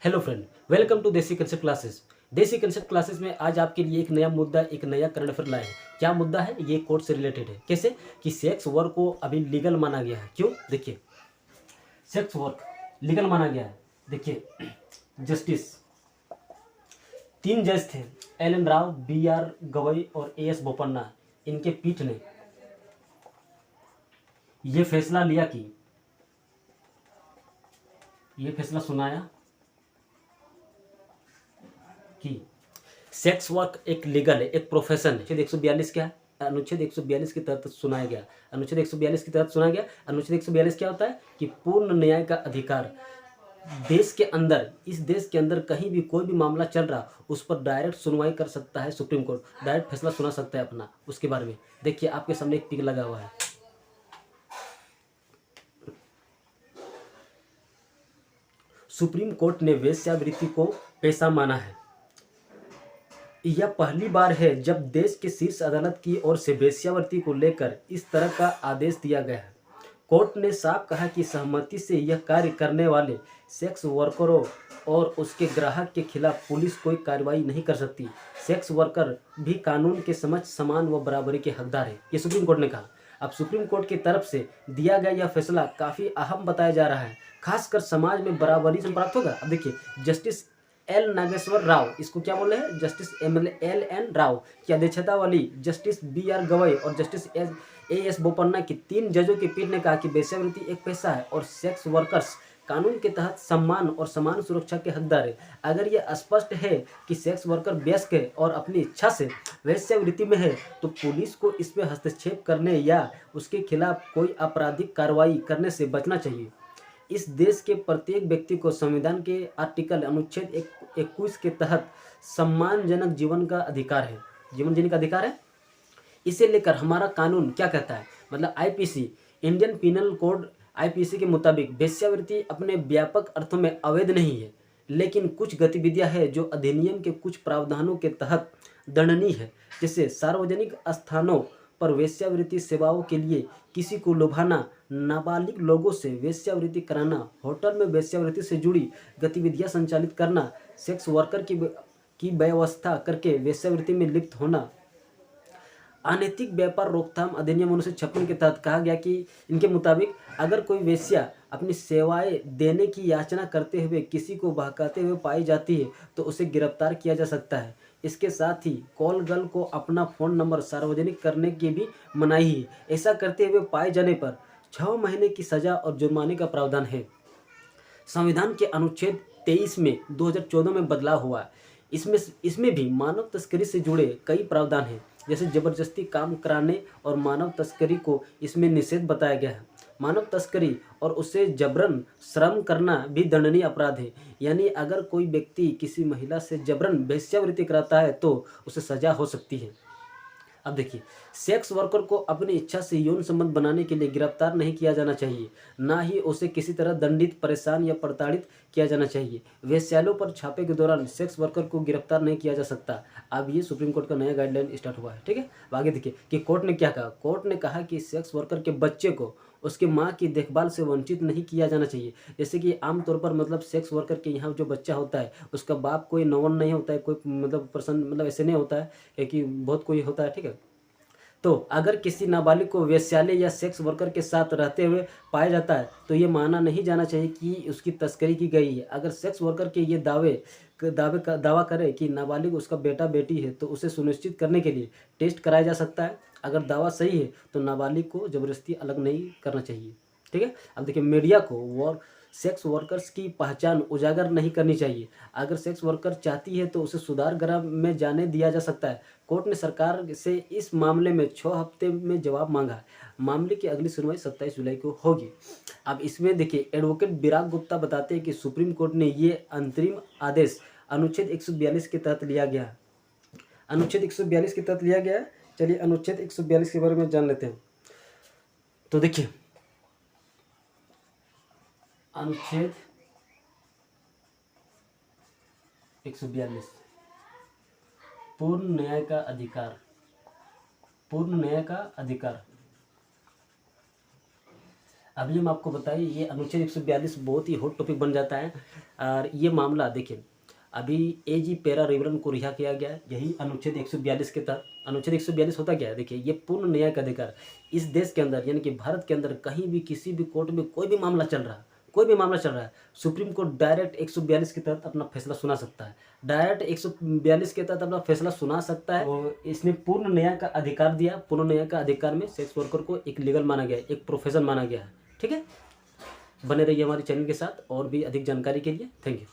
Hello friend, welcome to देसी concept classes. देसी concept classes में आज आपके लिए एक नया मुद्दा, एक नया करंट अफेयर लाए हैं। क्या मुद्दा है? ये कोर्ट से रिलेटेड है। कैसे कि सेक्स वर्क को अभी लीगल माना गया है। क्यों? देखिए, सेक्स वर्क लीगल माना गया है। देखिए, जस्टिस 3 जज थे, L N Rao, B R Gavai और ए एस बोपन्ना। इनके पीठ ने ये फैसला लिया कि ये फैसला सुनाया कि सेक्स वर्क एक लीगल है, एक प्रोफेशन है। अनुच्छेद 142 क्या है? अनुच्छेद 142 के तहत सुनाया गया। अनुच्छेद 142 के तहत सुनाया गया। अनुच्छेद 142 क्या होता है कि पूर्ण न्याय का अधिकार। देश के अंदर, इस देश के अंदर कहीं भी कोई भी मामला चल रहा, उस पर डायरेक्ट सुनवाई कर सकता है सुप्रीम कोर्ट, डायरेक्ट फैसला सुना सकता है अपना उसके बारे में। देखिए, आपके सामने एक पिक लगा हुआ है। सुप्रीम कोर्ट ने वेश्यावृत्ति को पेशा माना है। यह पहली बार है जब देश के शीर्ष अदालत की ओर से वेश्यावृत्ति को लेकर इस तरह का आदेश दिया गया है। कोर्ट ने साफ कहा कि सहमति से यह कार्य करने वाले सेक्स वर्करों और उसके ग्राहक के खिलाफ पुलिस कोई कार्रवाई नहीं कर सकती। सेक्स वर्कर भी कानून के समक्ष समान व बराबरी के हकदार है, ये सुप्रीम कोर्ट ने कहा। अब सुप्रीम कोर्ट की तरफ से दिया गया यह फैसला काफ़ी अहम बताया जा रहा है, खासकर समाज में बराबरी से प्राप्त होगा। अब देखिए, जस्टिस एल नागेश्वर राव, इसको क्या बोले हैं? जस्टिस एल एन राव की अध्यक्षता वाली जस्टिस बी आर गवई और जस्टिस ए एस बोपन्ना की 3 जजों की पीठ ने कहा कि वेश्यावृत्ति एक पेशा है और सेक्स वर्कर्स कानून के तहत सम्मान और समान सुरक्षा के हकदार है। अगर यह स्पष्ट है कि सेक्स वर्कर वयस्क है और अपनी इच्छा से वेश्यावृत्ति में है, तो पुलिस को इसमें हस्तक्षेप करने या उसके खिलाफ कोई आपराधिक कार्रवाई करने से बचना चाहिए। इस देश के प्रत्येक व्यक्ति को संविधान के आर्टिकल अनुच्छेद 21 के तहत सम्मानजनक जीवन का अधिकार है। जीवन जीने का अधिकार है। इसे लेकर हमारा कानून क्या कहता है? मतलब IPC, Indian penal code IPC के मुताबिक वेश्यावृत्ति अपने व्यापक अर्थों में अवैध नहीं है, लेकिन कुछ गतिविधियां हैं जो अधिनियम के कुछ प्रावधानों के तहत दंडनीय है। जैसे सार्वजनिक स्थानों पर वेश्यावृत्ति सेवाओं के लिए किसी को लुभाना, नाबालिग लोगों से वेश्यावृत्ति कराना, होटल में वेश्यावृत्ति से जुड़ी गतिविधियां संचालित करना, सेक्स वर्कर की व्यवस्था करके वेश्यावृत्ति में लिप्त होना। अनैतिक व्यापार रोकथाम अधिनियम 1956 के तहत कहा गया कि इनके मुताबिक अगर कोई वेश्या अपनी सेवाएं देने की याचना करते हुए किसी को बहकाते हुए पाई जाती है, तो उसे गिरफ्तार किया जा सकता है। इसके साथ ही कॉल गर्ल को अपना फ़ोन नंबर सार्वजनिक करने की भी मनाही है। ऐसा करते हुए पाए जाने पर 6 महीने की सजा और जुर्माने का प्रावधान है। संविधान के अनुच्छेद 23 में 2014 में बदलाव हुआ है। इसमें भी मानव तस्करी से जुड़े कई प्रावधान हैं, जैसे जबरदस्ती काम कराने और मानव तस्करी को इसमें निषेध बताया गया है। मानव तस्करी और उसे जबरन श्रम करना भी दंडनीय अपराध है। यानी अगर कोई व्यक्ति किसी महिला से जबरन वेश्यावृत्ति कराता है तो उसे सजा हो सकती है। अब देखिए, सेक्स वर्कर को अपनी इच्छा से यौन संबंध बनाने के लिए गिरफ्तार नहीं किया जाना चाहिए, ना ही उसे किसी तरह दंडित, परेशान या प्रताड़ित किया जाना चाहिए। वेश्यालयों पर छापे के दौरान सेक्स वर्कर को गिरफ्तार नहीं किया जा सकता। अब ये सुप्रीम कोर्ट का नया गाइडलाइन स्टार्ट हुआ है। ठीक है, अब आगे देखिए कि कोर्ट ने क्या कहा। कोर्ट ने कहा कि सेक्स वर्कर के बच्चे को उसके माँ की देखभाल से वंचित नहीं किया जाना चाहिए। जैसे कि आमतौर पर मतलब सेक्स वर्कर के यहाँ जो बच्चा होता है, उसका बाप कोई नौवन नहीं होता है, कोई मतलब पर्सन मतलब ऐसे नहीं होता है कि बहुत कोई होता है। ठीक है, तो अगर किसी नाबालिग को वेश्यालय या सेक्स वर्कर के साथ रहते हुए पाया जाता है, तो ये माना नहीं जाना चाहिए कि उसकी तस्करी की गई है। अगर सेक्स वर्कर के ये दावा करे कि नाबालिग उसका बेटा बेटी है, तो उसे सुनिश्चित करने के लिए टेस्ट कराया जा सकता है। अगर दावा सही है तो नाबालिग को जबरदस्ती अलग नहीं करना चाहिए। ठीक है, अब देखिए, मीडिया को सेक्स वर्कर्स की पहचान उजागर नहीं करनी चाहिए। अगर सेक्स वर्कर चाहती है तो उसे सुधार गृह में जाने दिया जा सकता है। कोर्ट ने सरकार से इस मामले में 6 हफ्ते में जवाब मांगा है। मामले की अगली सुनवाई 27 जुलाई को होगी। अब इसमें देखिए, एडवोकेट विराग गुप्ता बताते हैं कि सुप्रीम कोर्ट ने ये अंतरिम आदेश अनुच्छेद 142 के तहत लिया गया है। अनुच्छेद 142 के तहत लिया गया है। चलिए अनुच्छेद 142 के बारे में जान लेते हैं। तो देखिए, अनुच्छेद 142 पूर्ण न्याय का अधिकार। पूर्ण न्याय का अधिकार। अभी हम आपको बताइए ये अनुच्छेद 142 बहुत ही हॉट टॉपिक बन जाता है। और ये मामला देखिए, अभी एजी पेरा रिवरन को रिहा किया गया है, यही अनुच्छेद 142 के तहत। अनुच्छेद 142 होता क्या है, देखिए ये पूर्ण न्यायिक अधिकार। इस देश के अंदर यानी कि भारत के अंदर कहीं भी किसी भी कोर्ट में कोई भी मामला चल रहा है, कोई भी मामला चल रहा है, सुप्रीम कोर्ट डायरेक्ट 142 के तहत अपना फैसला सुना सकता है, डायरेक्ट 142 के तहत अपना फैसला सुना सकता है। और इसने पूर्ण न्याय का अधिकार दिया। पूर्ण न्याय का अधिकार में सेक्स वर्कर को एक लीगल माना गया है, एक प्रोफेशन माना गया है। ठीक है, बने रहिए हमारे चैनल के साथ और भी अधिक जानकारी के लिए। Thank you.